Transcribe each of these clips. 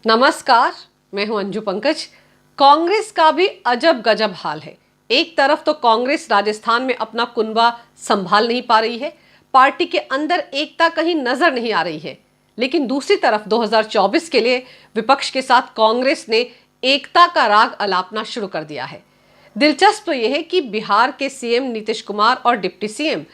नमस्कार। मैं हूं अंजू पंकज। कांग्रेस का भी अजब गजब हाल है। एक तरफ तो कांग्रेस राजस्थान में अपना कुनबा संभाल नहीं पा रही है, पार्टी के अंदर एकता कहीं नजर नहीं आ रही है। लेकिन दूसरी तरफ 2024 के लिए विपक्ष के साथ कांग्रेस ने एकता का राग अलापना शुरू कर दिया है। दिलचस्प तो यह है कि बिहार के सीएम नीतीश कुमार और डिप्टी सीएम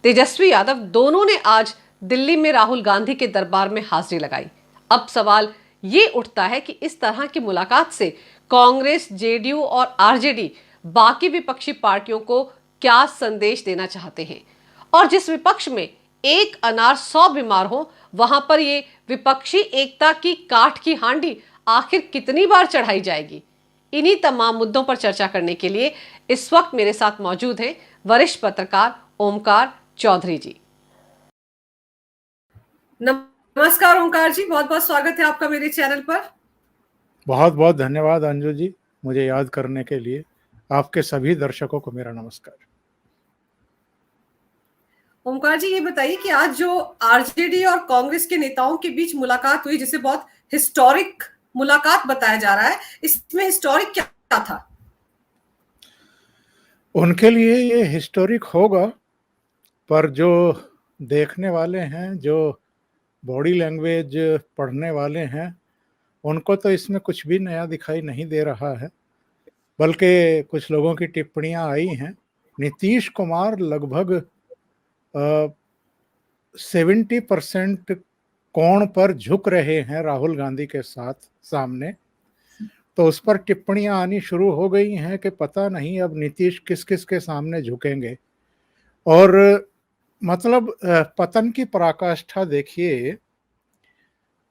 तेजस्वी यादव दोनों ने आज दिल्ली में राहुल गांधी के दरबार में हाजिरी लगाई। अब सवाल ये उठता है कि इस तरह की मुलाकात से कांग्रेस, जेडीयू और आरजेडी बाकी विपक्षी पार्टियों को क्या संदेश देना चाहते हैं। और जिस विपक्ष में एक अनार 100 बीमार हो, वहां पर ये विपक्षी एकता की काठ की हांडी आखिर कितनी बार चढ़ाई जाएगी। इन्हीं तमाम मुद्दों पर चर्चा करने के लिए इस वक्त मेरे साथ मौजूद हैं वरिष्ठ पत्रकार ओमकार चौधरी जी। नमस्कार ओमकार जी, बहुत बहुत स्वागत है आपका मेरे चैनल पर। बहुत बहुत धन्यवाद अंजू जी, मुझे याद करने के लिए। आपके सभी दर्शकों को मेरा नमस्कार। ओमकार जी, ये बताइए कि आज जो आरजेडी और कांग्रेस के नेताओं के बीच मुलाकात हुई, जिसे बहुत हिस्टोरिक मुलाकात बताया जा रहा है, इसमें हिस्टोरिक क्या था? उनके लिए ये हिस्टोरिक होगा, पर जो देखने वाले हैं, जो बॉडी लैंग्वेज पढ़ने वाले हैं, उनको तो इसमें कुछ भी नया दिखाई नहीं दे रहा है। बल्कि कुछ लोगों की टिप्पणियां आई हैं। नीतीश कुमार लगभग 70% कोण पर झुक रहे हैं राहुल गांधी के साथ सामने। तो उस पर टिप्पणियां आनी शुरू हो गई हैं कि पता नहीं अब नीतीश किस किस के सामने झुकेंगे। और मतलब पतन की पराकाष्ठा देखिए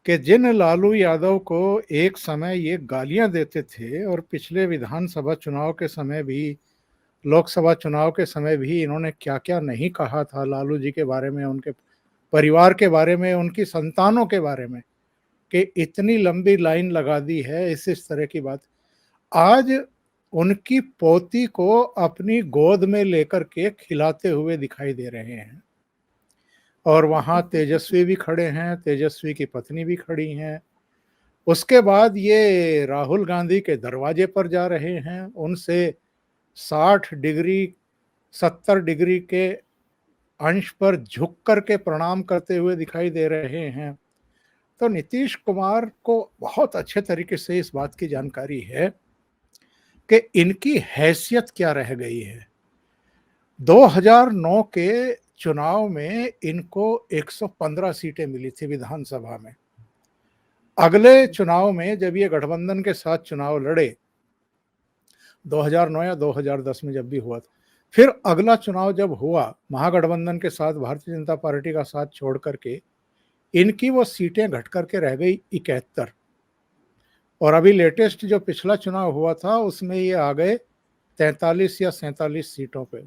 कि जिन लालू यादव को एक समय ये गालियां देते थे, और पिछले विधानसभा चुनाव के समय भी, लोकसभा चुनाव के समय भी इन्होंने क्या क्या नहीं कहा था लालू जी के बारे में, उनके परिवार के बारे में, उनकी संतानों के बारे में, कि इतनी लंबी लाइन लगा दी है, इस तरह की बात। आज उनकी पोती को अपनी गोद में लेकर के खिलाते हुए दिखाई दे रहे हैं। और वहां तेजस्वी भी खड़े हैं, तेजस्वी की पत्नी भी खड़ी हैं। उसके बाद ये राहुल गांधी के दरवाजे पर जा रहे हैं, उनसे 60 डिग्री 70 डिग्री के अंश पर झुक करके प्रणाम करते हुए दिखाई दे रहे हैं। तो नीतीश कुमार को बहुत अच्छे तरीके से इस बात की जानकारी है कि इनकी हैसियत क्या रह गई है। 2009 के चुनाव में इनको 115 सीटें मिली थी विधानसभा में। अगले चुनाव में जब ये गठबंधन के साथ चुनाव लड़े, 2009 या 2010 में जब भी हुआ था, फिर अगला चुनाव जब हुआ महागठबंधन के साथ भारतीय जनता पार्टी का साथ छोड़ करके, इनकी वो सीटें घट करके रह गई 71। और अभी लेटेस्ट जो पिछला चुनाव हुआ था उसमें ये आ गए 43 या 47 सीटों पे।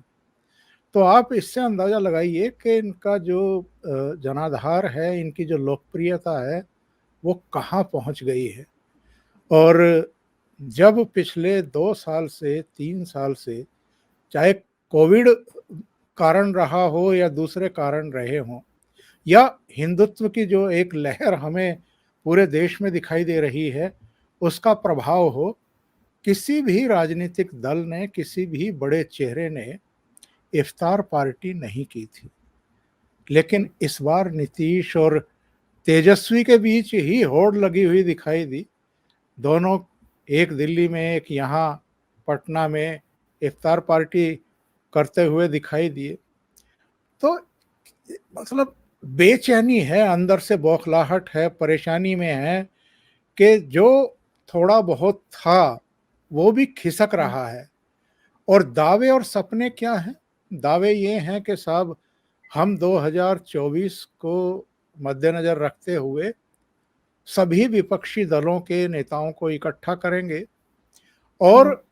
तो आप इससे अंदाजा लगाइए कि इनका जो जनाधार है, इनकी जो लोकप्रियता है, वो कहाँ पहुंच गई है। और जब पिछले 2 साल से 3 साल से, चाहे कोविड कारण रहा हो या दूसरे कारण रहे हों, या हिंदुत्व की जो एक लहर हमें पूरे देश में दिखाई दे रही है उसका प्रभाव हो, किसी भी राजनीतिक दल ने, किसी भी बड़े चेहरे ने इफ्तार पार्टी नहीं की थी। लेकिन इस बार नीतीश और तेजस्वी के बीच ही होड़ लगी हुई दिखाई दी। दोनों, एक दिल्ली में, एक यहाँ पटना में, इफ्तार पार्टी करते हुए दिखाई दिए। तो मतलब बेचैनी है, अंदर से बौखलाहट है, परेशानी में है कि जो थोड़ा बहुत था वो भी खिसक रहा है। और दावे और सपने क्या हैं? दावे ये हैं कि साहब हम 2024 को मद्देनजर रखते हुए सभी विपक्षी दलों के नेताओं को इकट्ठा करेंगे और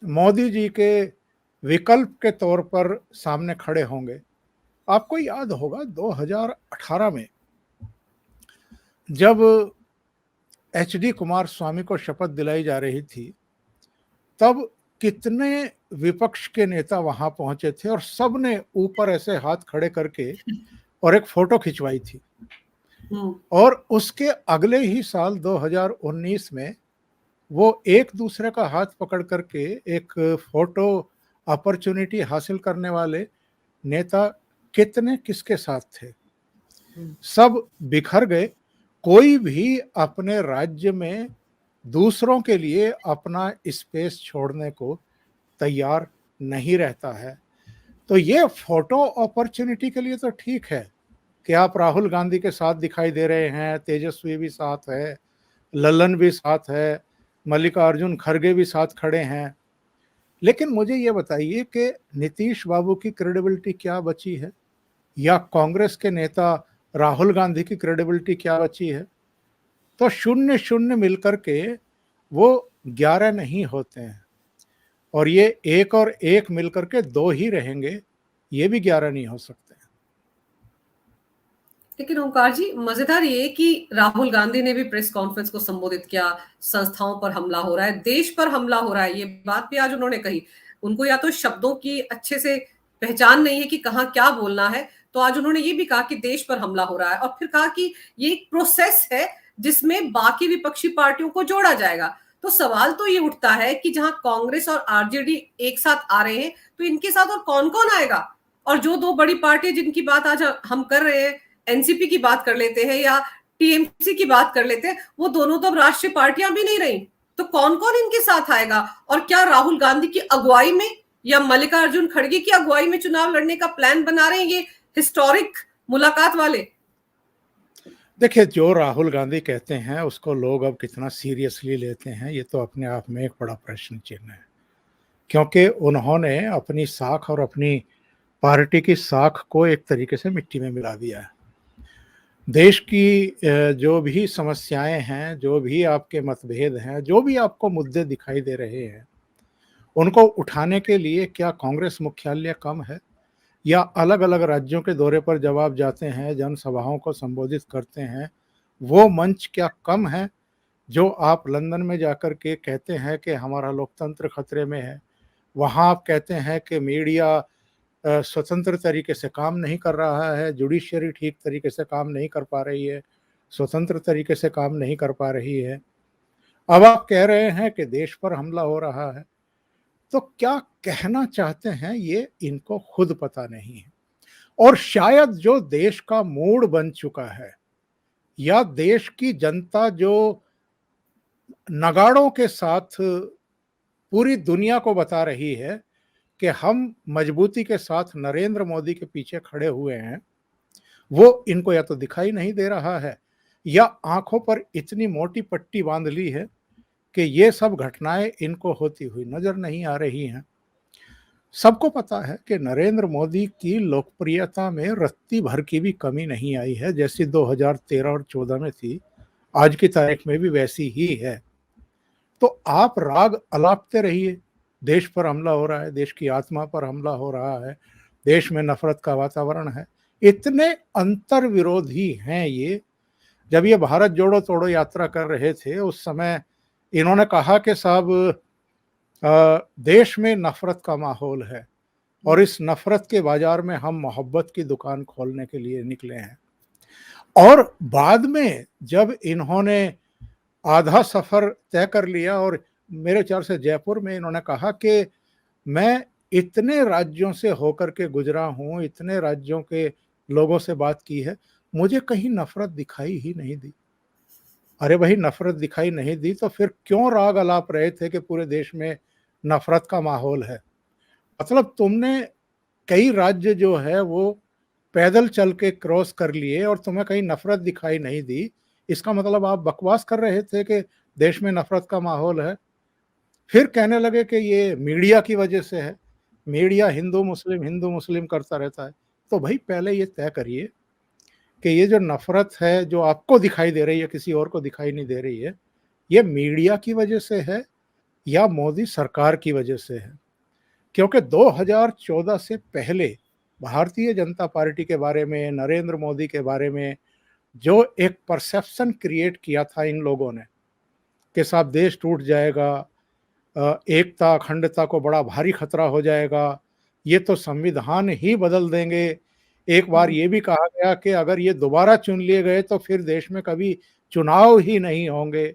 मोदी जी के विकल्प के तौर पर सामने खड़े होंगे। आपको याद होगा 2018 में जब एचडी कुमारस्वामी को शपथ दिलाई जा रही थी, तब कितने विपक्ष के नेता वहां पहुंचे थे और सब ने ऊपर ऐसे हाथ खड़े करके और एक फोटो खिंचवाई थी हम्म। और उसके अगले ही साल 2019 में वो एक दूसरे का हाथ पकड़ करके एक फोटो अपॉर्चुनिटी हासिल करने वाले नेता कितने किसके साथ थे? सब बिखर गए। कोई भी अपने राज्य में दूसरों के लिए अपना स्पेस छोड़ने को तैयार नहीं रहता है। तो ये फोटो अपॉर्चुनिटी के लिए तो ठीक है कि आप राहुल गांधी के साथ दिखाई दे रहे हैं, तेजस्वी भी साथ है, लल्लन भी साथ है, मल्लिकार्जुन खड़गे भी साथ खड़े हैं। लेकिन मुझे ये बताइए कि नीतीश बाबू की क्रेडिबिलिटी क्या बची है, या कांग्रेस के नेता राहुल गांधी की क्रेडिबिलिटी क्या बची है? तो शून्य शून्य मिलकर के वो 11 नहीं होते हैं, और ये एक और एक मिलकर के 2 ही रहेंगे, ये भी 11 नहीं हो सकते। लेकिन ओंकार जी, मजेदार ये कि राहुल गांधी ने भी प्रेस कॉन्फ्रेंस को संबोधित किया, संस्थाओं पर हमला हो रहा है, देश पर हमला हो रहा है, ये बात भी आज उन्होंने कही। उनको या तो शब्दों की अच्छे से पहचान नहीं है कि कहाँ क्या बोलना है, तो आज उन्होंने ये भी कहा कि देश पर हमला हो रहा है, और फिर कहा कि ये एक प्रोसेस है जिसमें बाकी विपक्षी पार्टियों को जोड़ा जाएगा। तो सवाल तो ये उठता है कि जहां कांग्रेस और आरजेडी एक साथ आ रहे हैं, तो इनके साथ और कौन कौन आएगा? और जो दो बड़ी पार्टी जिनकी बात आज हम कर रहे हैं, एनसीपी की बात कर लेते हैं या टीएमसी की बात कर लेते हैं, वो दोनों तो अब राष्ट्रीय पार्टियां भी नहीं रही। तो कौन कौन इनके साथ आएगा? और क्या राहुल गांधी की अगुवाई में या मल्लिकार्जुन खड़गे की अगुवाई में चुनाव लड़ने का प्लान बना रहे हैं ये हिस्टोरिक मुलाकात वाले? देखिए, जो राहुल गांधी कहते हैं उसको लोग अब कितना सीरियसली लेते हैं, ये तो अपने आप में एक बड़ा प्रश्न चिन्ह है। क्योंकि उन्होंने अपनी साख और अपनी पार्टी की साख को एक तरीके से मिट्टी में मिला दिया है। देश की जो भी समस्याएं हैं, जो भी आपके मतभेद हैं, जो भी आपको मुद्दे दिखाई दे रहे हैं, उनको उठाने के लिए क्या कांग्रेस मुख्यालय कम है? या अलग अलग राज्यों के दौरे पर जब आप जाते हैं, जनसभाओं को संबोधित करते हैं, वो मंच क्या कम है जो आप लंदन में जाकर के कहते हैं कि हमारा लोकतंत्र खतरे में है? वहाँ आप कहते हैं कि मीडिया स्वतंत्र तरीके से काम नहीं कर रहा है, जुडिशरी ठीक तरीके से काम नहीं कर पा रही है, स्वतंत्र तरीके से काम नहीं कर पा रही है। अब आप कह रहे हैं कि देश पर हमला हो रहा है। तो क्या कहना चाहते हैं ये इनको खुद पता नहीं है। और शायद जो देश का मूड बन चुका है, या देश की जनता जो नगाड़ों के साथ पूरी दुनिया को बता रही है कि हम मजबूती के साथ नरेंद्र मोदी के पीछे खड़े हुए हैं, वो इनको या तो दिखाई नहीं दे रहा है, या आंखों पर इतनी मोटी पट्टी बांध ली है कि ये सब घटनाएं इनको होती हुई नजर नहीं आ रही हैं। सबको पता है कि नरेंद्र मोदी की लोकप्रियता में रत्ती भर की भी कमी नहीं आई है। जैसी 2013 और 14 में थी, आज की तारीख में भी वैसी ही है। तो आप राग अलापते रहिए, देश पर हमला हो रहा है, देश की आत्मा पर हमला हो रहा है, देश में नफरत का वातावरण है। इतने अंतर विरोधी हैं ये। जब ये भारत जोड़ो तोड़ो यात्रा कर रहे थे, उस समय इन्होंने कहा कि साहब देश में नफरत का माहौल है, और इस नफरत के बाजार में हम मोहब्बत की दुकान खोलने के लिए निकले हैं। और बाद में जब इन्होंने आधा सफर तय कर लिया, और मेरे ख्याल से जयपुर में इन्होंने कहा कि मैं इतने राज्यों से होकर के गुजरा हूं, इतने राज्यों के लोगों से बात की है, मुझे कहीं नफरत दिखाई ही नहीं दी। अरे भाई, नफरत दिखाई नहीं दी तो फिर क्यों राग अलाप रहे थे कि पूरे देश में नफरत का माहौल है? मतलब तुमने कई राज्य जो है वो पैदल चल के क्रॉस कर लिए और तुम्हें कहीं नफरत दिखाई नहीं दी। इसका मतलब आप बकवास कर रहे थे कि देश में नफरत का माहौल है। फिर कहने लगे कि ये मीडिया की वजह से है, मीडिया हिंदू मुस्लिम करता रहता है। तो भाई पहले ये तय करिए कि ये जो नफरत है जो आपको दिखाई दे रही है, किसी और को दिखाई नहीं दे रही है, ये मीडिया की वजह से है या मोदी सरकार की वजह से है? क्योंकि 2014 से पहले भारतीय जनता पार्टी के बारे में, नरेंद्र मोदी के बारे में जो एक परसेप्शन क्रिएट किया था इन लोगों ने कि साहब देश टूट जाएगा, एकता अखंडता को बड़ा भारी खतरा हो जाएगा, ये तो संविधान ही बदल देंगे, एक बार ये भी कहा गया कि अगर ये दोबारा चुन लिए गए तो फिर देश में कभी चुनाव ही नहीं होंगे।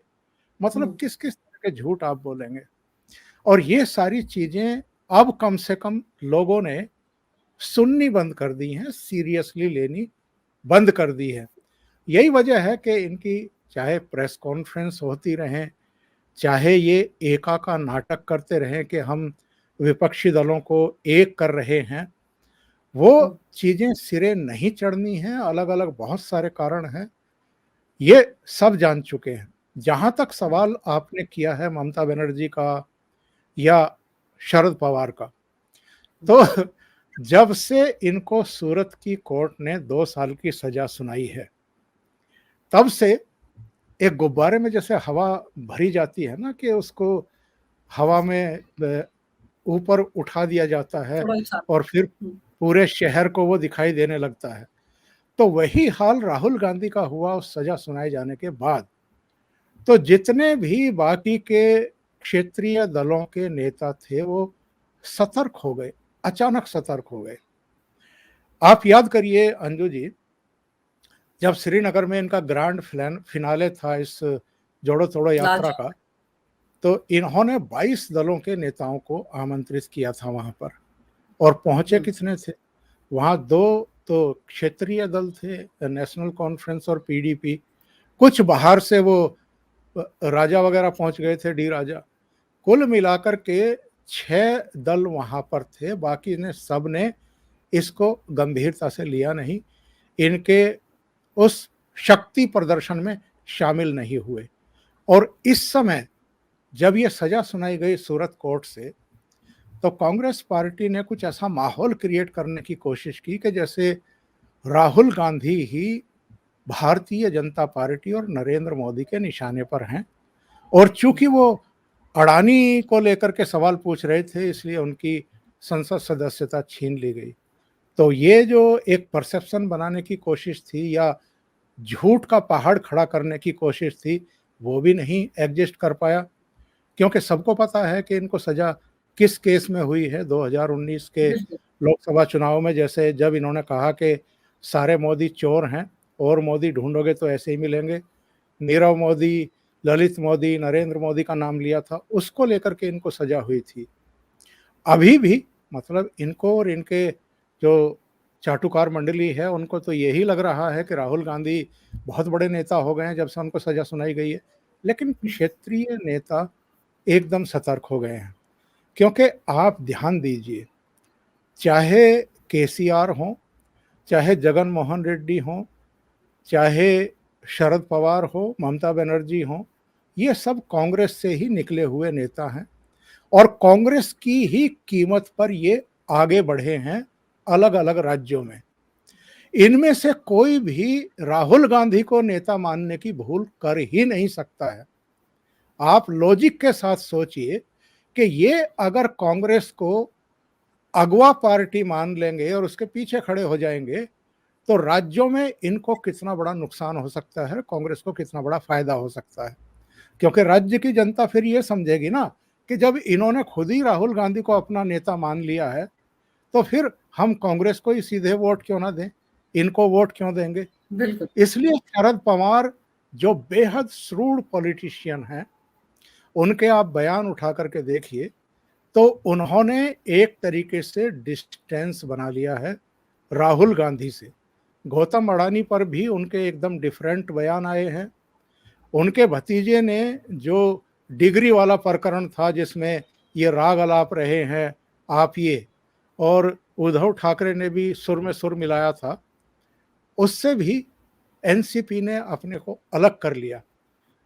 मतलब किस किस तरह के झूठ आप बोलेंगे। और ये सारी चीजें अब कम से कम लोगों ने सुननी बंद कर दी हैं, सीरियसली लेनी बंद कर दी है। यही वजह है कि इनकी चाहे प्रेस कॉन्फ्रेंस होती रहें, चाहे ये एका का नाटक करते रहें कि हम विपक्षी दलों को एक कर रहे हैं, वो चीजें सिरे नहीं चढ़नी हैं। अलग अलग बहुत सारे कारण हैं, ये सब जान चुके हैं। जहां तक सवाल आपने किया है ममता बनर्जी का या शरद पवार का, तो जब से इनको सूरत की कोर्ट ने 2 साल की सजा सुनाई है, तब से एक गुब्बारे में जैसे हवा भरी जाती है ना, कि उसको हवा में ऊपर उठा दिया जाता है और फिर पूरे शहर को वो दिखाई देने लगता है। तो वही हाल राहुल गांधी का हुआ उस सजा सुनाए जाने के बाद। तो जितने भी बाकी के क्षेत्रीय दलों के नेता थे वो सतर्क हो गए, अचानक सतर्क हो गए। आप याद करिए अंजू जी, जब श्रीनगर में इनका ग्रैंड फिनाले था इस जोड़ो तोड़ो यात्रा का, तो इन्होंने 22 दलों के नेताओं को आमंत्रित किया था वहां पर। और पहुंचे कितने थे वहां? 2 तो क्षेत्रीय दल थे, नेशनल कॉन्फ्रेंस और पीडीपी। कुछ बाहर से वो राजा वगैरह पहुंच गए थे, डी राजा। कुल मिलाकर के 6 दल वहां पर थे। बाकी ने सब ने इसको गंभीरता से लिया नहीं, इनके उस शक्ति प्रदर्शन में शामिल नहीं हुए। और इस समय जब ये सजा सुनाई गई सूरत कोर्ट से, तो कांग्रेस पार्टी ने कुछ ऐसा माहौल क्रिएट करने की कोशिश की कि जैसे राहुल गांधी ही भारतीय जनता पार्टी और नरेंद्र मोदी के निशाने पर हैं। और चूंकि वो अडानी को लेकर के सवाल पूछ रहे थे, इसलिए उनकी संसद सदस्यता छीन ली गई। तो ये जो एक परसेप्शन बनाने की कोशिश थी या झूठ का पहाड़ खड़ा करने की कोशिश थी, वो भी नहीं एग्जिस्ट कर पाया। क्योंकि सबको पता है कि इनको सजा किस केस में हुई है। 2019 के लोकसभा चुनाव में, जैसे जब इन्होंने कहा कि सारे मोदी चोर हैं और मोदी ढूंढोगे तो ऐसे ही मिलेंगे, नीरव मोदी, ललित मोदी, नरेंद्र मोदी का नाम लिया था, उसको लेकर के इनको सजा हुई थी। अभी भी मतलब इनको और इनके जो चाटुकार मंडली है उनको तो यही लग रहा है कि राहुल गांधी बहुत बड़े नेता हो गए हैं जब से उनको सजा सुनाई गई है। लेकिन क्षेत्रीय नेता एकदम सतर्क हो गए हैं। क्योंकि आप ध्यान दीजिए, चाहे केसीआर हो, चाहे जगन मोहन रेड्डी हो, चाहे शरद पवार हो, ममता बनर्जी हो, ये सब कांग्रेस से ही निकले हुए नेता हैं और कांग्रेस की ही कीमत पर ये आगे बढ़े हैं अलग अलग राज्यों में। इनमें से कोई भी राहुल गांधी को नेता मानने की भूल कर ही नहीं सकता है। आप लॉजिक के साथ सोचिए कि ये अगर कांग्रेस को अगवा पार्टी मान लेंगे और उसके पीछे खड़े हो जाएंगे, तो राज्यों में इनको कितना बड़ा नुकसान हो सकता है, कांग्रेस को कितना बड़ा फायदा हो सकता है। क्योंकि राज्य की जनता फिर ये समझेगी ना कि जब इन्होंने खुद ही राहुल गांधी को अपना नेता मान लिया है, तो फिर हम कांग्रेस को ही सीधे वोट क्यों ना दें, इनको वोट क्यों देंगे। बिल्कुल। इसलिए शरद पवार जो बेहद श्रूड पॉलिटिशियन हैं, उनके आप बयान उठा करके देखिए, तो उन्होंने एक तरीके से डिस्टेंस बना लिया है राहुल गांधी से। गौतम अडानी पर भी उनके एकदम डिफरेंट बयान आए हैं। उनके भतीजे ने जो डिग्री वाला प्रकरण था जिसमें ये राग अलाप रहे हैं आप ये, और उद्धव ठाकरे ने भी सुर में सुर मिलाया था, उससे भी एनसीपी ने अपने को अलग कर लिया।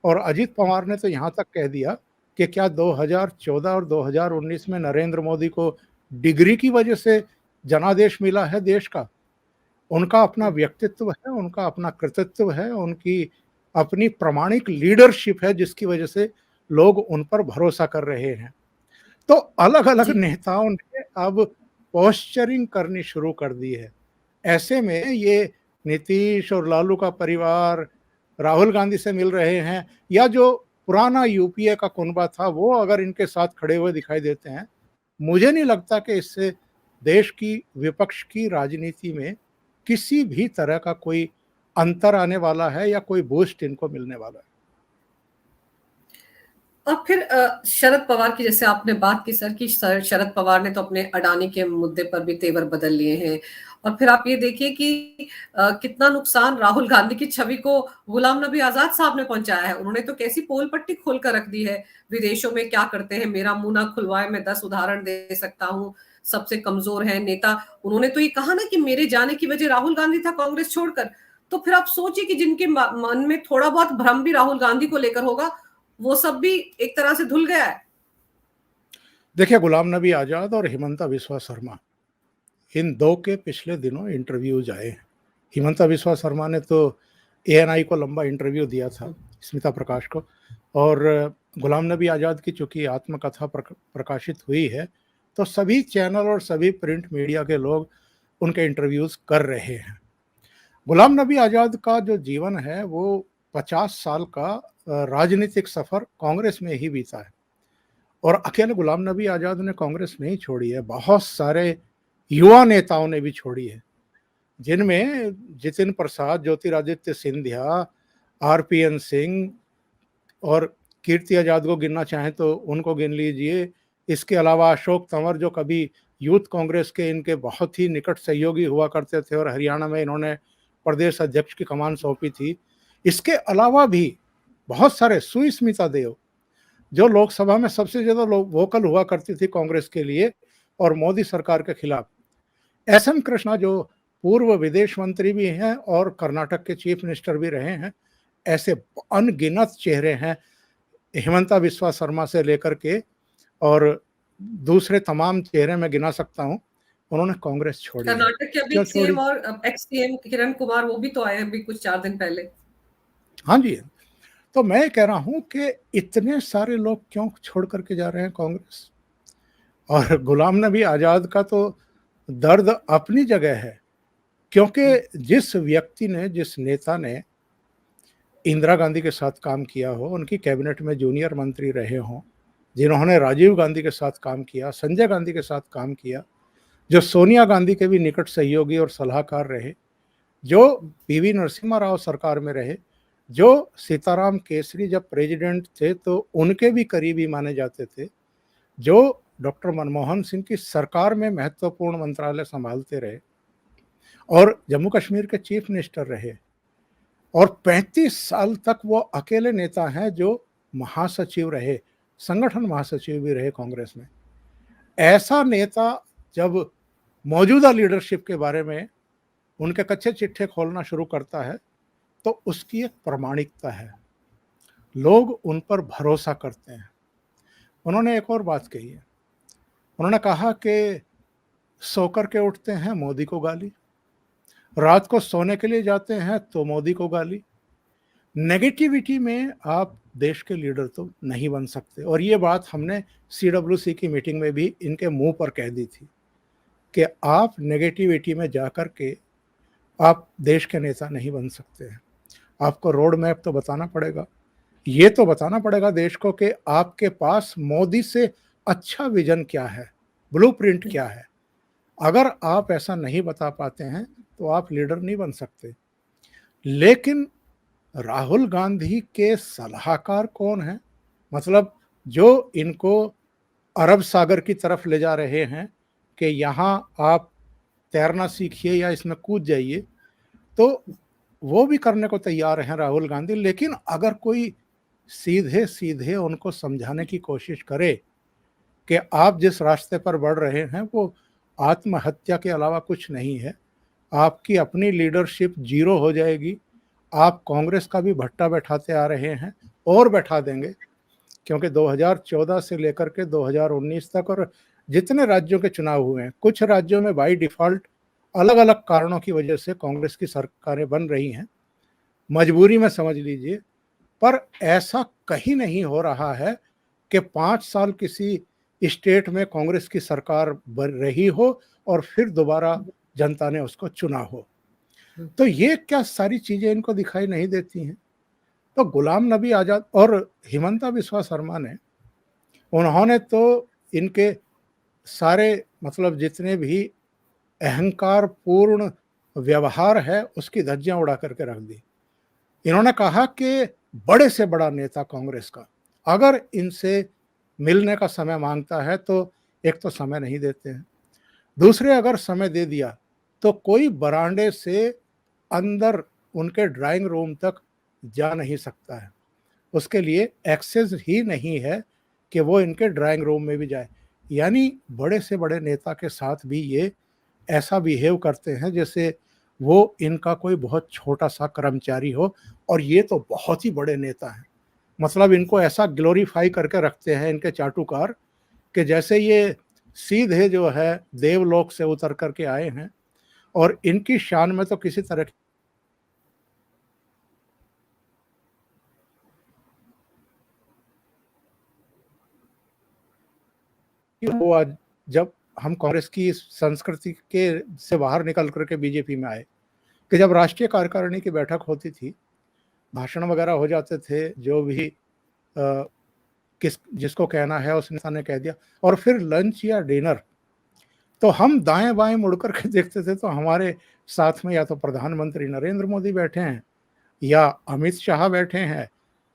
और अजित पवार ने तो यहाँ तक कह दिया कि क्या 2014 और 2019 में नरेंद्र मोदी को डिग्री की वजह से जनादेश मिला है देश का? उनका अपना व्यक्तित्व है, उनका अपना कृतित्व है, उनकी अपनी प्रामाणिक लीडरशिप है जिसकी वजह से लोग उन पर भरोसा कर रहे हैं। तो अलग अलग नेताओं ने अब पोस्चरिंग करनी शुरू कर दी है। ऐसे में ये नीतीश और लालू का परिवार राहुल गांधी से मिल रहे हैं, या जो पुराना यूपीए का कुनबा था वो अगर इनके साथ खड़े हुए दिखाई देते हैं, मुझे नहीं लगता कि इससे देश की विपक्ष की राजनीति में किसी भी तरह का कोई अंतर आने वाला है या कोई बूस्ट इनको मिलने वाला है। और फिर शरद पवार की जैसे आपने बात की सर कि शरद पवार ने तो अपने अडानी के मुद्दे पर भी तेवर बदल लिए हैं। और फिर आप ये देखिए कि कितना नुकसान राहुल गांधी की छवि को गुलाम नबी आजाद साहब ने पहुंचाया है। उन्होंने तो कैसी पोल पट्टी खोल कर रख दी है, विदेशों में क्या करते हैं, मेरा मुंह ना खुलवाए, मैं 10 उदाहरण दे सकता हूँ, सबसे कमजोर है नेता। उन्होंने तो ये कहा ना कि मेरे जाने की वजह राहुल गांधी था कांग्रेस छोड़कर। तो फिर आप सोचिए कि जिनके मन में थोड़ा बहुत भ्रम भी राहुल गांधी को लेकर होगा, वो सब भी एक तरह से धुल गया है। देखिए, गुलाम नबी आजाद और हिमंता बिस्वा शर्मा, इन दो के पिछले दिनों इंटरव्यूज आए हैं। हिमंता बिस्वा शर्मा ने तो एएनआई को लंबा इंटरव्यू दिया था, स्मिता प्रकाश को, और गुलाम नबी आजाद की चूंकि आत्मकथा प्रकाशित हुई है, तो सभी चैनल और सभी प्रिंट मीडिया के लोग उनके इंटरव्यूज कर रहे हैं। गुलाम नबी आजाद का जो जीवन है वो 50 साल का राजनीतिक सफर कांग्रेस में ही बीता है। और अकेले गुलाम नबी आजाद ने कांग्रेस नहीं छोड़ी है, बहुत सारे युवा नेताओं ने भी छोड़ी है, जिनमें जितिन प्रसाद, ज्योतिरादित्य सिंधिया, आरपीएन सिंह और कीर्ति आजाद को गिनना चाहें तो उनको गिन लीजिए। इसके अलावा अशोक तंवर, जो कभी यूथ कांग्रेस के इनके बहुत ही निकट सहयोगी हुआ करते थे और हरियाणा में इन्होंने प्रदेश अध्यक्ष की कमान सौंपी थी। इसके अलावा भी बहुत सारे, सुस्मिता देव, जो लोकसभा में सबसे ज्यादा वोकल हुआ करती थी कांग्रेस के लिए और मोदी सरकार के खिलाफ, एसएम कृष्णा, जो पूर्व विदेश मंत्री भी हैं और कर्नाटक के चीफ मिनिस्टर भी रहे हैं, ऐसे अनगिनत चेहरे हैं, हिमंता बिस्वा शर्मा से लेकर के और दूसरे तमाम चेहरे मैं गिना सकता हूं, उन्होंने कांग्रेस छोड़ी है। कर्नाटक के अभी क्यों छोड़ी? सीएम और एक्स सीएम किरण कुमार, वो भी तो आए अभी कुछ 4 दिन पहले। हाँ जी। तो मैं कह रहा हूं कि इतने सारे लोग क्यों छोड़ करके जा रहे हैं कांग्रेस। और गुलाम नबी आजाद का तो दर्द अपनी जगह है, क्योंकि जिस व्यक्ति ने, जिस नेता ने इंदिरा गांधी के साथ काम किया हो, उनकी कैबिनेट में जूनियर मंत्री रहे हों, जिन्होंने राजीव गांधी के साथ काम किया, संजय गांधी के साथ काम किया, जो सोनिया गांधी के भी निकट सहयोगी और सलाहकार रहे, जो पीवी नरसिम्हा राव सरकार में रहे, जो सीताराम केसरी जब प्रेसिडेंट थे तो उनके भी करीबी माने जाते थे, जो डॉक्टर मनमोहन सिंह की सरकार में महत्वपूर्ण मंत्रालय संभालते रहे और जम्मू कश्मीर के चीफ मिनिस्टर रहे, और 35 साल तक वो अकेले नेता हैं जो महासचिव रहे, संगठन महासचिव भी रहे कांग्रेस में। ऐसा नेता जब मौजूदा लीडरशिप के बारे में उनके कच्चे चिट्ठे खोलना शुरू करता है तो उसकी एक प्रामाणिकता है, लोग उन पर भरोसा करते हैं। उन्होंने एक और बात कही है, उन्होंने कहा कि सोकर के उठते हैं मोदी को गाली, रात को सोने के लिए जाते हैं तो मोदी को गाली। नेगेटिविटी में आप देश के लीडर तो नहीं बन सकते। और ये बात हमने सीडब्ल्यूसी की मीटिंग में भी इनके मुंह पर कह दी थी कि आप नेगेटिविटी में जाकर के आप देश के नेता नहीं बन सकते हैं। आपको रोड मैप तो बताना पड़ेगा, ये तो बताना पड़ेगा देश को कि आपके पास मोदी से अच्छा विजन क्या है, ब्लूप्रिंट क्या है। अगर आप ऐसा नहीं बता पाते हैं तो आप लीडर नहीं बन सकते। लेकिन राहुल गांधी के सलाहकार कौन है, मतलब जो इनको अरब सागर की तरफ ले जा रहे हैं कि यहाँ आप तैरना सीखिए या इसमें कूद जाइए, तो वो भी करने को तैयार हैं राहुल गांधी। लेकिन अगर कोई सीधे सीधे उनको समझाने की कोशिश करे कि आप जिस रास्ते पर बढ़ रहे हैं वो आत्महत्या के अलावा कुछ नहीं है, आपकी अपनी लीडरशिप जीरो हो जाएगी, आप कांग्रेस का भी भट्टा बैठाते आ रहे हैं और बैठा देंगे, क्योंकि 2014 से लेकर के 2019 तक और जितने राज्यों के चुनाव हुए हैं, कुछ राज्यों में बाय डिफॉल्ट अलग अलग कारणों की वजह से कांग्रेस की सरकारें बन रही हैं, मजबूरी में समझ लीजिए, पर ऐसा कहीं नहीं हो रहा है कि 5 साल किसी स्टेट में कांग्रेस की सरकार बन रही हो और फिर दोबारा जनता ने उसको चुना हो। तो ये क्या सारी चीजें इनको दिखाई नहीं देती हैं? तो गुलाम नबी आजाद और हिमंता बिस्वा शर्मा ने, उन्होंने तो इनके सारे, मतलब जितने भी अहंकार पूर्ण व्यवहार है उसकी धज्जियां उड़ा करके रख दी। इन्होंने कहा कि बड़े से बड़ा नेता कांग्रेस का अगर इनसे मिलने का समय मांगता है तो एक तो समय नहीं देते हैं, दूसरे अगर समय दे दिया तो कोई बरामदे से अंदर उनके ड्राइंग रूम तक जा नहीं सकता है, उसके लिए एक्सेस ही नहीं है कि वो इनके ड्राइंग रूम में भी जाए। यानी बड़े से बड़े नेता के साथ भी ये ऐसा बिहेव करते हैं जैसे वो इनका कोई बहुत छोटा सा कर्मचारी हो, और ये तो बहुत ही बड़े नेता हैं। मतलब इनको ऐसा ग्लोरीफाई करके रखते हैं इनके चाटुकार कि जैसे ये सीधे जो है देवलोक से उतर करके आए हैं, और इनकी शान में तो किसी तरह की वो आज जब हम कांग्रेस की इस संस्कृति के से बाहर निकल करके बीजेपी में आए, कि जब राष्ट्रीय कार्यकारिणी की बैठक होती थी, भाषण वगैरह हो जाते थे, जो भी किस जिसको कहना है उस नेता ने कह दिया, और फिर लंच या डिनर तो हम दाएं बाएं मुड़ करके देखते थे तो हमारे साथ में या तो प्रधानमंत्री नरेंद्र मोदी बैठे हैं, या अमित शाह बैठे हैं,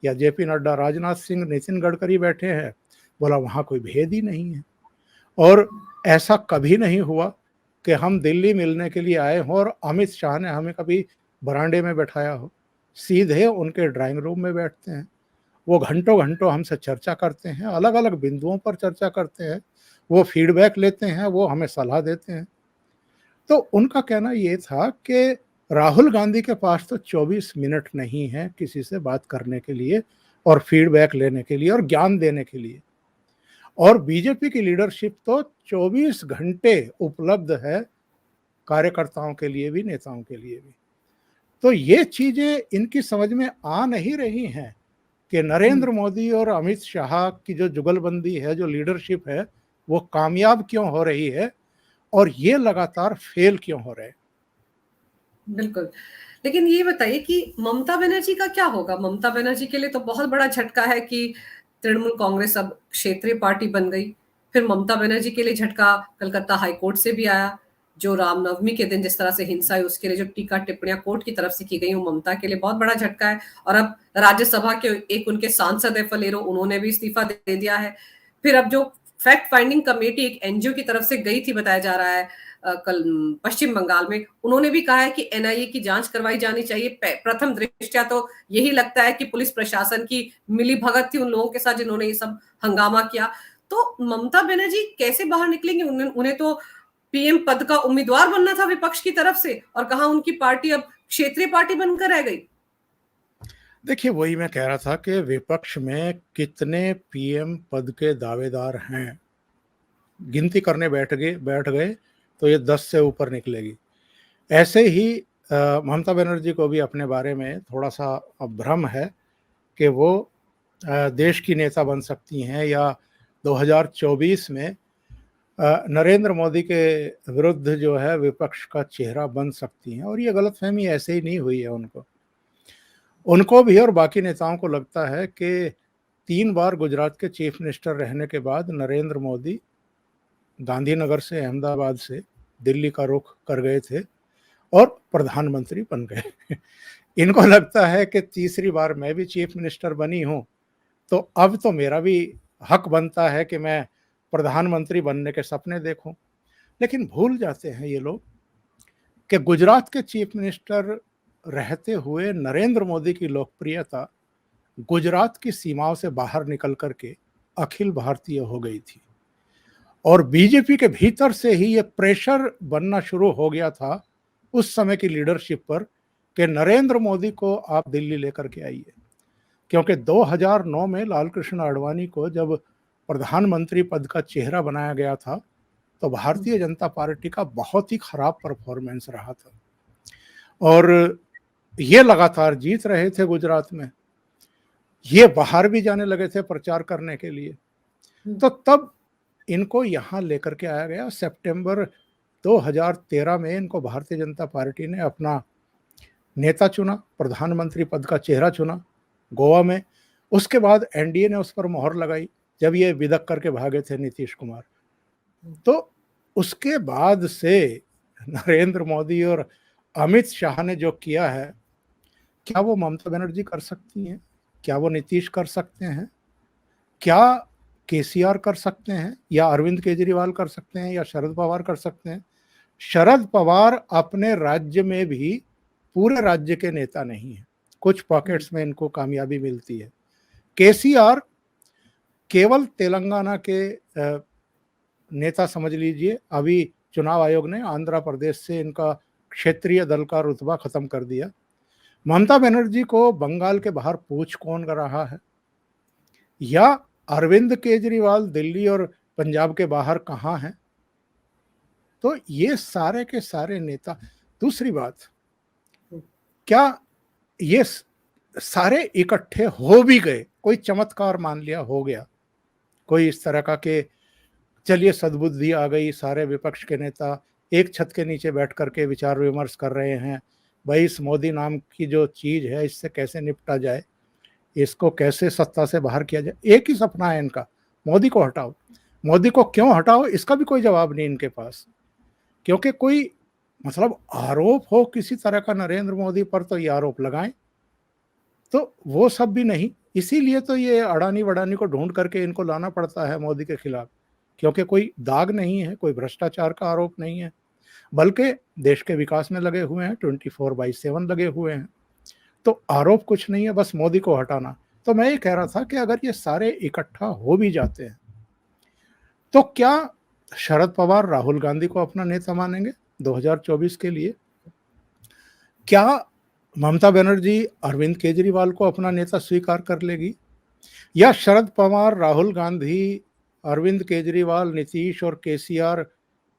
या जेपी नड्डा, राजनाथ सिंह, नितिन गडकरी बैठे हैं। बोला वहाँ कोई भेद ही नहीं है। और ऐसा कभी नहीं हुआ कि हम दिल्ली मिलने के लिए आए हों और अमित शाह ने हमें कभी बरामदे में बैठाया हो। सीधे उनके ड्राइंग रूम में बैठते हैं, वो घंटों घंटों हमसे चर्चा करते हैं, अलग अलग बिंदुओं पर चर्चा करते हैं, वो फीडबैक लेते हैं, वो हमें सलाह देते हैं। तो उनका कहना ये था कि राहुल गांधी के पास तो 24 मिनट नहीं है किसी से बात करने के लिए और फीडबैक लेने के लिए और ज्ञान देने के लिए, और बीजेपी की लीडरशिप तो 24 घंटे उपलब्ध है कार्यकर्ताओं के लिए भी, नेताओं के लिए भी। तो ये चीजें इनकी समझ में आ नहीं रही हैं कि नरेंद्र मोदी और अमित शाह की जो जुगलबंदी है, जो लीडरशिप है, वो कामयाब क्यों हो रही है और ये लगातार फेल क्यों हो रहे हैं। बिल्कुल। लेकिन ये बताइए कि ममता बनर्जी का क्या होगा? ममता बनर्जी के लिए तो बहुत बड़ा झटका है कि तृणमूल कांग्रेस अब क्षेत्रीय पार्टी बन गई। फिर ममता बनर्जी के लिए झटका कलकत्ता हाई कोर्ट से भी आया। जो रामनवमी के दिन जिस तरह से हिंसा है उसके लिए जो टीका टिप्पणियां कोर्ट की तरफ से की गई, वो ममता के लिए बहुत बड़ा झटका है। और अब राज्यसभा के एक उनके सांसद है फलेरो, उन्होंने भी इस्तीफा दे दिया है। फिर अब जो फैक्ट फाइंडिंग कमेटी एक एनजीओ की तरफ से गई थी, बताया जा रहा है कल पश्चिम बंगाल में, उन्होंने भी कहा है कि एनआईए की जांच करवाई जानी चाहिए। प्रथम दृष्टया तो यही लगता है कि पुलिस प्रशासन की मिली भगत थी उन लोगों के साथ जिन्होंने ये सब हंगामा किया। तो ममता बनर्जी कैसे बाहर निकलेंगे? उन्हें तो पीएम पद का उम्मीदवार बनना था विपक्ष की तरफ से, और कहा उनकी पार्टी अब क्षेत्रीय पार्टी बनकर रह गई। देखिए, वही मैं कह रहा था कि विपक्ष में कितने पीएम पद के दावेदार हैं, गिनती करने बैठ गए तो ये 10 से ऊपर निकलेगी। ऐसे ही ममता बनर्जी को भी अपने बारे में थोड़ा सा भ्रम है कि वो देश की नेता बन सकती हैं या 2024 में नरेंद्र मोदी के विरुद्ध जो है विपक्ष का चेहरा बन सकती हैं, और ये गलतफहमी ऐसे ही नहीं हुई है। उनको भी और बाकी नेताओं को लगता है कि 3 बार गुजरात के चीफ मिनिस्टर रहने के बाद नरेंद्र मोदी गांधीनगर से, अहमदाबाद से दिल्ली का रुख कर गए थे और प्रधानमंत्री बन गए। इनको लगता है कि तीसरी बार मैं भी चीफ मिनिस्टर बनी हूं, तो अब तो मेरा भी हक बनता है कि मैं प्रधानमंत्री बनने के सपने देखूं। लेकिन भूल जाते हैं ये लोग कि गुजरात के चीफ मिनिस्टर रहते हुए नरेंद्र मोदी की लोकप्रियता गुजरात की सीमाओं से बाहर निकल करके अखिल भारतीय हो गई थी, और बीजेपी के भीतर से ही ये प्रेशर बनना शुरू हो गया था उस समय की लीडरशिप पर कि नरेंद्र मोदी को आप दिल्ली लेकर के आइए। क्योंकि 2009 में लाल कृष्ण आडवाणी को जब प्रधानमंत्री पद का चेहरा बनाया गया था तो भारतीय जनता पार्टी का बहुत ही खराब परफॉर्मेंस रहा था, और ये लगातार जीत रहे थे गुजरात में। ये बाहर भी जाने लगे थे प्रचार करने के लिए। तो तब इनको यहाँ लेकर के आया गया। सितंबर 2013 में इनको भारतीय जनता पार्टी ने अपना नेता चुना, प्रधानमंत्री पद का चेहरा चुना गोवा में। उसके बाद एनडीए ने उस पर मोहर लगाई जब ये विदक करके भागे थे नीतीश कुमार। तो उसके बाद से नरेंद्र मोदी और अमित शाह ने जो किया है, क्या वो ममता बनर्जी कर सकती हैं? क्या वो नीतीश कर सकते हैं? क्या केसीआर कर सकते हैं, या अरविंद केजरीवाल कर सकते हैं, या शरद पवार कर सकते हैं? शरद पवार अपने राज्य में भी पूरे राज्य के नेता नहीं है, कुछ पॉकेट्स में इनको कामयाबी मिलती है। केसीआर केवल तेलंगाना के नेता समझ लीजिए। अभी चुनाव आयोग ने आंध्र प्रदेश से इनका क्षेत्रीय दल का रुतबा खत्म कर दिया। ममता बनर्जी को बंगाल के बाहर पूछ कौन कर रहा है, या अरविंद केजरीवाल दिल्ली और पंजाब के बाहर कहाँ हैं? तो ये सारे के सारे नेता। दूसरी बात, क्या ये सारे इकट्ठे हो भी गए, कोई चमत्कार मान लिया हो गया, कोई इस तरह का कि चलिए सद्बुद्धि आ गई, सारे विपक्ष के नेता एक छत के नीचे बैठ करके विचार विमर्श कर रहे हैं, भाई इस मोदी नाम की जो चीज है इससे कैसे निपटा जाए, इसको कैसे सत्ता से बाहर किया जाए। एक ही सपना है इनका, मोदी को हटाओ। मोदी को क्यों हटाओ, इसका भी कोई जवाब नहीं इनके पास, क्योंकि कोई मतलब आरोप हो किसी तरह का नरेंद्र मोदी पर तो ये आरोप लगाएं, तो वो सब भी नहीं। इसीलिए तो ये अडानी वडानी को ढूंढ करके इनको लाना पड़ता है मोदी के खिलाफ, क्योंकि कोई दाग नहीं है, कोई भ्रष्टाचार का आरोप नहीं है, बल्कि देश के विकास में लगे हुए हैं, 24/7 लगे हुए हैं। तो आरोप कुछ नहीं है, बस मोदी को हटाना। तो मैं ये कह रहा था कि अगर ये सारे इकट्ठा हो भी जाते हैं तो क्या शरद पवार राहुल गांधी को अपना नेता मानेंगे 2024 के लिए? क्या ममता बनर्जी अरविंद केजरीवाल को अपना नेता स्वीकार कर लेगी? या शरद पवार, राहुल गांधी, अरविंद केजरीवाल, नीतीश और केसीआर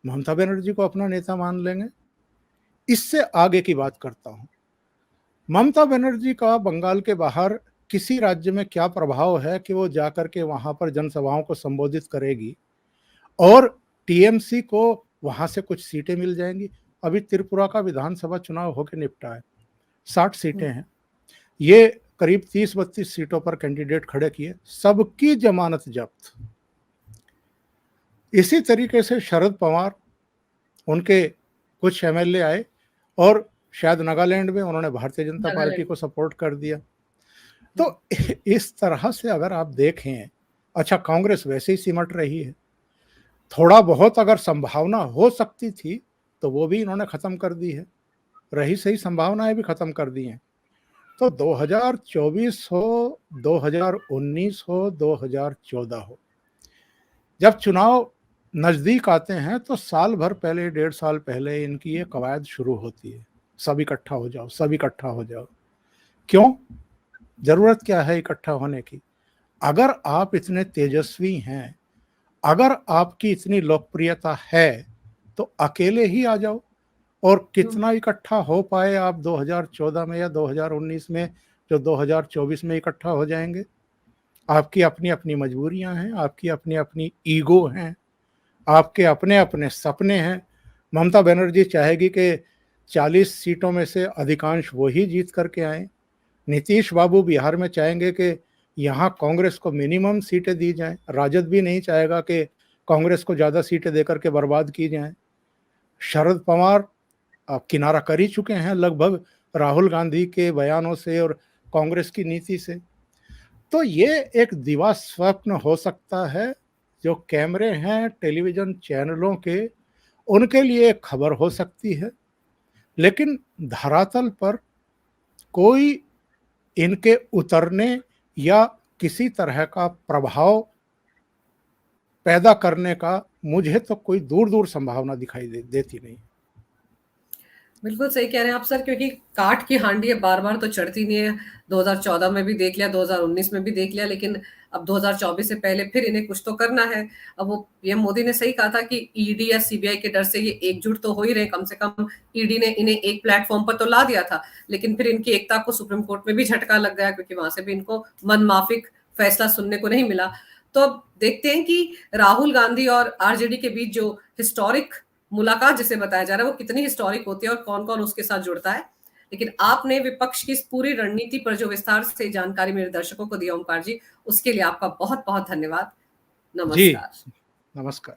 ममता बनर्जी को अपना नेता मान लेंगे? इससे आगे की बात करता हूं। ममता बनर्जी का बंगाल के बाहर किसी राज्य में क्या प्रभाव है कि वो जाकर के वहां पर जनसभाओं को संबोधित करेगी और टीएमसी को वहां से कुछ सीटें मिल जाएंगी? अभी त्रिपुरा का विधानसभा चुनाव होकर निपटा है, 60 सीटें हैं, ये करीब 30-32 सीटों पर कैंडिडेट खड़े किए, सबकी जमानत जब्त। इसी तरीके से शरद पवार, उनके कुछ एमएलए आए और शायद नागालैंड में उन्होंने भारतीय जनता पार्टी को सपोर्ट कर दिया। तो इस तरह से अगर आप देखें, अच्छा कांग्रेस वैसे ही सिमट रही है, थोड़ा बहुत अगर संभावना हो सकती थी तो वो भी इन्होंने खत्म कर दी है, रही सही संभावनाएं भी खत्म कर दी हैं। तो 2024 हो, 2019 हो, 2014 हो, जब चुनाव नजदीक आते हैं तो साल भर पहले, 1.5 साल पहले इनकी ये कवायद शुरू होती है, सब इकट्ठा हो जाओ, सब इकट्ठा हो जाओ। क्यों? जरूरत क्या है इकट्ठा होने की? अगर आप इतने तेजस्वी हैं, अगर आपकी इतनी लोकप्रियता है, तो अकेले ही आ जाओ। और कितना इकट्ठा हो पाए आप 2014 में या 2019 में, जो 2024 में इकट्ठा हो जाएंगे? आपकी अपनी अपनी मजबूरियां हैं, आपकी अपनी अपनी ईगो हैं, आपके अपने अपने सपने हैं। ममता बनर्जी चाहेगी कि 40 सीटों में से अधिकांश वो ही जीत करके आए। नीतीश बाबू बिहार में चाहेंगे कि यहाँ कांग्रेस को मिनिमम सीटें दी जाएं। राजद भी नहीं चाहेगा कि कांग्रेस को ज़्यादा सीटें देकर के बर्बाद की जाएं। शरद पवार किनारा कर ही चुके हैं लगभग राहुल गांधी के बयानों से और कांग्रेस की नीति से। तो ये एक दिवा स्वप्न हो सकता है, जो कैमरे हैं टेलीविजन चैनलों के, उनके लिए एक खबर हो सकती है, लेकिन धरातल पर कोई इनके उतरने या किसी तरह का प्रभाव पैदा करने का मुझे तो कोई दूर दूर संभावना दिखाई देती नहीं। बिल्कुल सही कह रहे हैं आप सर, क्योंकि काठ की हांडी है, बार बार तो चढ़ती नहीं है। 2014 में भी देख लिया, 2019 में भी देख लिया, लेकिन अब 2024 से पहले फिर इन्हें कुछ तो करना है। अब वो पीएम मोदी ने सही कहा था कि ईडी या सीबीआई के डर से ये एकजुट तो हो ही रहे, कम से कम ईडी ने इन्हें एक प्लेटफॉर्म पर तो ला दिया था, लेकिन फिर इनकी एकता को सुप्रीम कोर्ट में भी झटका लग गया, क्योंकि वहां से भी इनको मनमाफिक फैसला सुनने को नहीं मिला। तो अब देखते हैं कि राहुल गांधी और आरजेडी के बीच जो हिस्टोरिक मुलाकात जिसे बताया जा रहा है वो कितनी हिस्टोरिक होती है और कौन कौन उसके साथ जुड़ता है। लेकिन आपने विपक्ष की इस पूरी रणनीति पर जो विस्तार से जानकारी मेरे दर्शकों को दिया ओमकार जी, उसके लिए आपका बहुत बहुत धन्यवाद। नमस्कार। जी, नमस्कार।